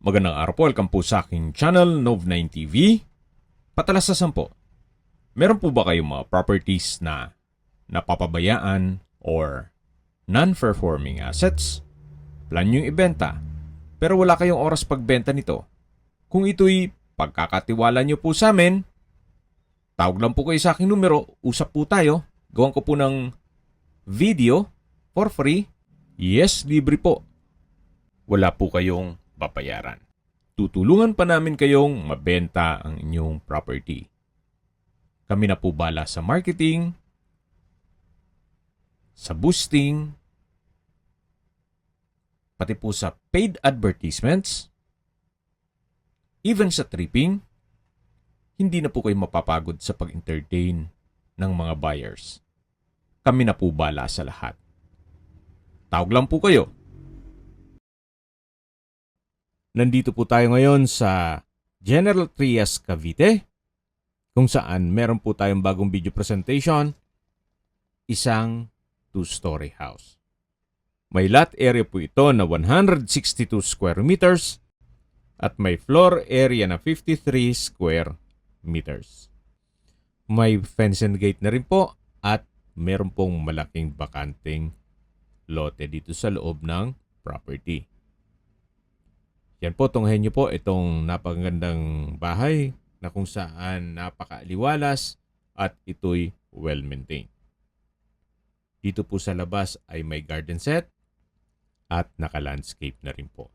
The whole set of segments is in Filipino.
Magandang araw po, welcome po sa aking channel, Nov9 TV. Patalasasan po, meron po ba kayong mga properties na napapabayaan or non-performing assets? Plan nyo ibenta, pero wala kayong oras pagbenta nito. Kung ito'y pagkakatiwala nyo po sa amin, tawag lang po kayo sa aking numero, usap po tayo, gawan ko po ng video for free. Yes, libre po. Wala po kayong babayaran. Tutulungan pa namin kayong mabenta ang inyong property. Kami na po bala sa marketing, sa boosting, pati po sa paid advertisements, even sa tripping. Hindi na po kayo mapapagod sa pag-entertain ng mga buyers. Kami na po bala sa lahat. Tawag lang po kayo. Nandito po tayo ngayon sa General Trias, Cavite, kung saan meron po tayong bagong video presentation, isang 2-story house. May lot area po ito na 162 square meters at may floor area na 53 square meters. May fence and gate na rin po at meron pong malaking bakanting lote dito sa loob ng property. Yan po, tunghayin nyo po itong napakagandang bahay na kung saan napakaaliwalas at ito'y well-maintained. Dito po sa labas ay may garden set at naka-landscape na rin po.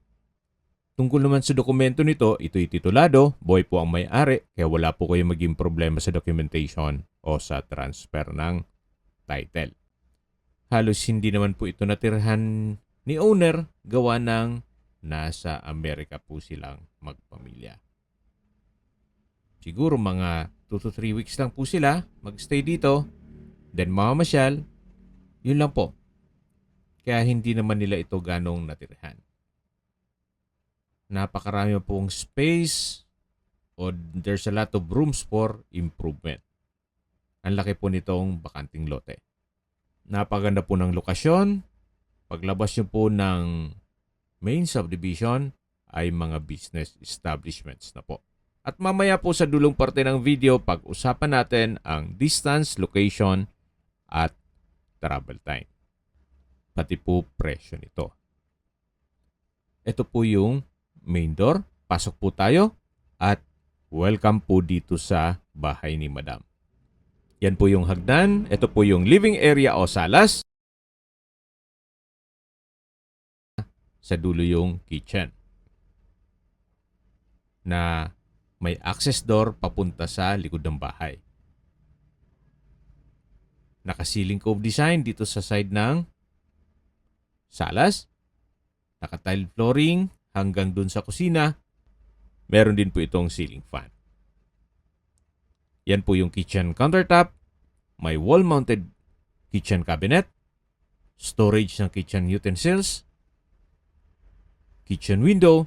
Tungkol naman sa dokumento nito, ito'y titulado, buhay po ang may-ari, kaya wala po kayo maging problema sa documentation o sa transfer ng title. Halos hindi naman po ito natirhan ni owner, gawa ng nasa Amerika po silang magpamilya. Siguro mga 2 to 3 weeks lang po sila magstay dito, then mamamasyal, yun lang po. Kaya hindi naman nila ito ganong natirhan. Napakarami pong space o there's a lot of rooms for improvement. Ang laki po nitong bakanting lote. Napaganda po ng lokasyon. Paglabas nyo po ng main subdivision ay mga business establishments na po. At mamaya po sa dulong parte ng video, pag-usapan natin ang distance, location, at travel time. Pati po presyo nito. Ito po yung main door. Pasok po tayo at welcome po dito sa bahay ni Madam. Yan po yung hagdan. Ito po yung living area o salas. Sa dulo yung kitchen na may access door papunta sa likod ng bahay. Naka-ceiling cove design dito sa side ng salas. Naka-tile flooring hanggang dun sa kusina. Meron din po itong ceiling fan. Yan po yung kitchen countertop. May wall-mounted kitchen cabinet. Storage ng kitchen utensils. Kitchen window,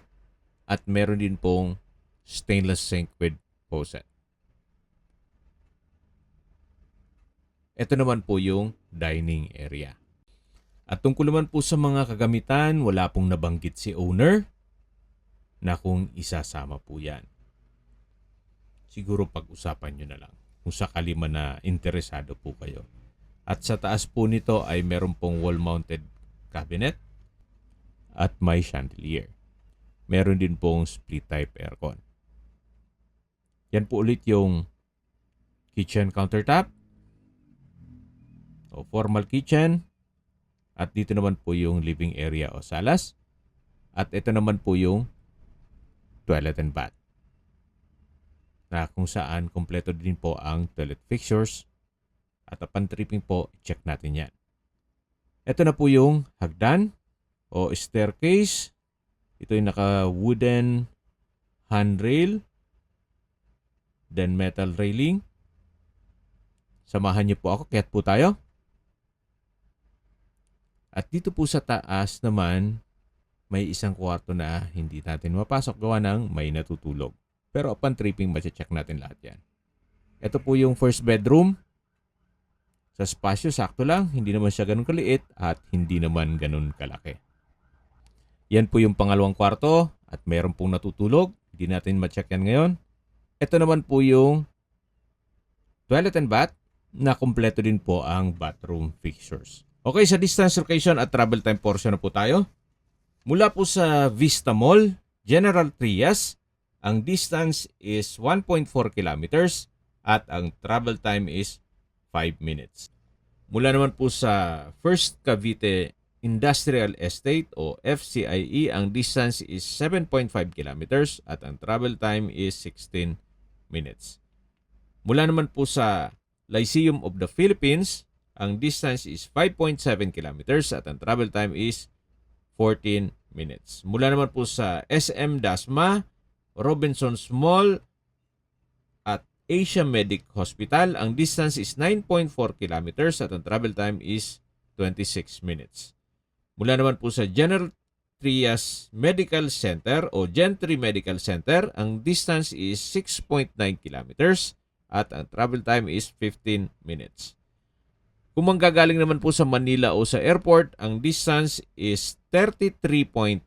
at meron din pong stainless sink with faucet. Ito naman po yung dining area. At tungkol naman po sa mga kagamitan, wala pong nabanggit si owner na kung isasama po yan. Siguro pag-usapan nyo na lang kung sakali man na interesado po kayo. At sa taas po nito ay meron pong wall-mounted cabinet at may chandelier. Meron din pong split type aircon. Yan po ulit yung kitchen countertop o formal kitchen. At dito naman po yung living area o salas. At ito naman po yung toilet and bath, na kung saan kompleto din po ang toilet fixtures. At upon tripping po, check natin yan. Ito na po yung hagdan o staircase. Ito yung naka-wooden handrail, then metal railing. Samahan niyo po ako, kaya't po tayo. At dito po sa taas naman, may isang kwarto na hindi natin mapasok gawa ng may natutulog. Pero upon tripping, check natin lahat yan. Ito po yung first bedroom. Sa spasyo, sakto lang. Hindi naman siya ganun kaliit at hindi naman ganun kalaki. Yan po yung pangalawang kwarto at meron pong natutulog. Hindi natin ma-check yan ngayon. Ito naman po yung toilet and bath na kumpleto din po ang bathroom fixtures. Okay, sa distance, location at travel time portion na po tayo. Mula po sa Vista Mall, General Trias, ang distance is 1.4 kilometers at ang travel time is 5 minutes. Mula naman po sa First Cavite Industrial Estate o FCIE, ang distance is 7.5 kilometers at ang travel time is 16 minutes. Mula naman po sa Lyceum of the Philippines, ang distance is 5.7 kilometers at ang travel time is 14 minutes. Mula naman po sa SM Dasma, Robinsons Mall at Asia Medic Hospital, ang distance is 9.4 kilometers at ang travel time is 26 minutes. Mula naman po sa General Trias Medical Center o Gentry Medical Center, ang distance is 6.9 kilometers at ang travel time is 15 minutes. Kung manggagaling naman po sa Manila o sa airport, ang distance is 33.1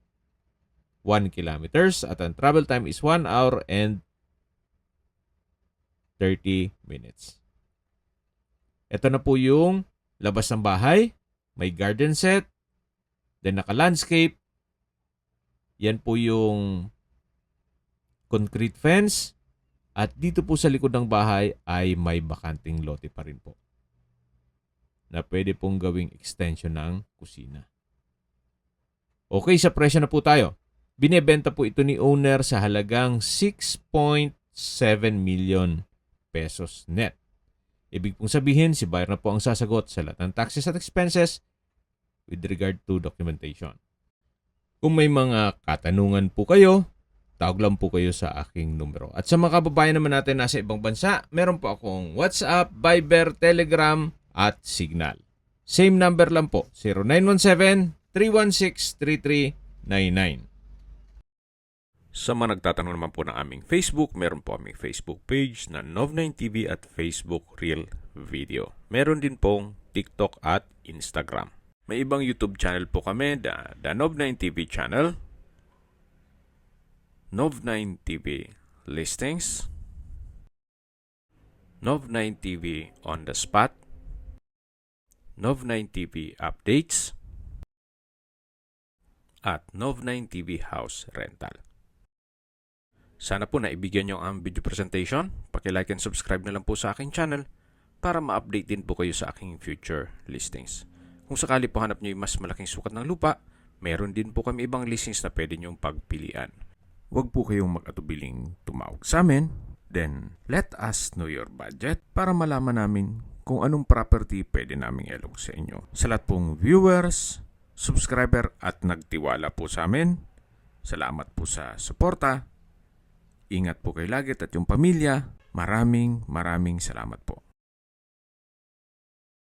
kilometers at ang travel time is 1 hour and 30 minutes. Ito na po yung labas ng bahay. May garden set. Then naka-landscape. Yan po yung concrete fence. At dito po sa likod ng bahay ay may bakanting lote pa rin po na pwede pong gawing extension ng kusina. Okay, sa presyo na po tayo. Binebenta po ito ni owner sa halagang 6.7 million pesos net. Ibig pong sabihin, si buyer na po ang sasagot sa lahat ng taxes at expenses with regard to documentation. Kung may mga katanungan po kayo, tawag lang po kayo sa aking numero. At sa mga kababayan naman natin nasa ibang bansa, meron po akong WhatsApp, Viber, Telegram, at Signal. Same number lang po, 0917-316-3399. Sa mga nagtatanong naman po ng aming Facebook, meron po aming Facebook page na Nov9TV at Facebook Real Video. Meron din pong TikTok at Instagram. May ibang YouTube channel po kami, the Nov9TV channel, Nov9TV Listings, Nov9TV On The Spot, Nov9TV Updates, at Nov9TV House Rental. Sana po naibigyan nyo ang video presentation. Paki-like and subscribe na lang po sa aking channel para ma-update din po kayo sa aking future listings. Kung sakali po hanap nyo yung mas malaking sukat ng lupa, meron din po kami ibang listings na pwede nyong pagpilian. Huwag po kayong mag-atubiling tumawag sa amin. Then, let us know your budget para malaman namin kung anong property pwede naming ilog sa inyo. Sa lahat pong viewers, subscriber at nagtiwala po sa amin, salamat po sa suporta. Ingat po kayo lagi at yung pamilya. Maraming salamat po.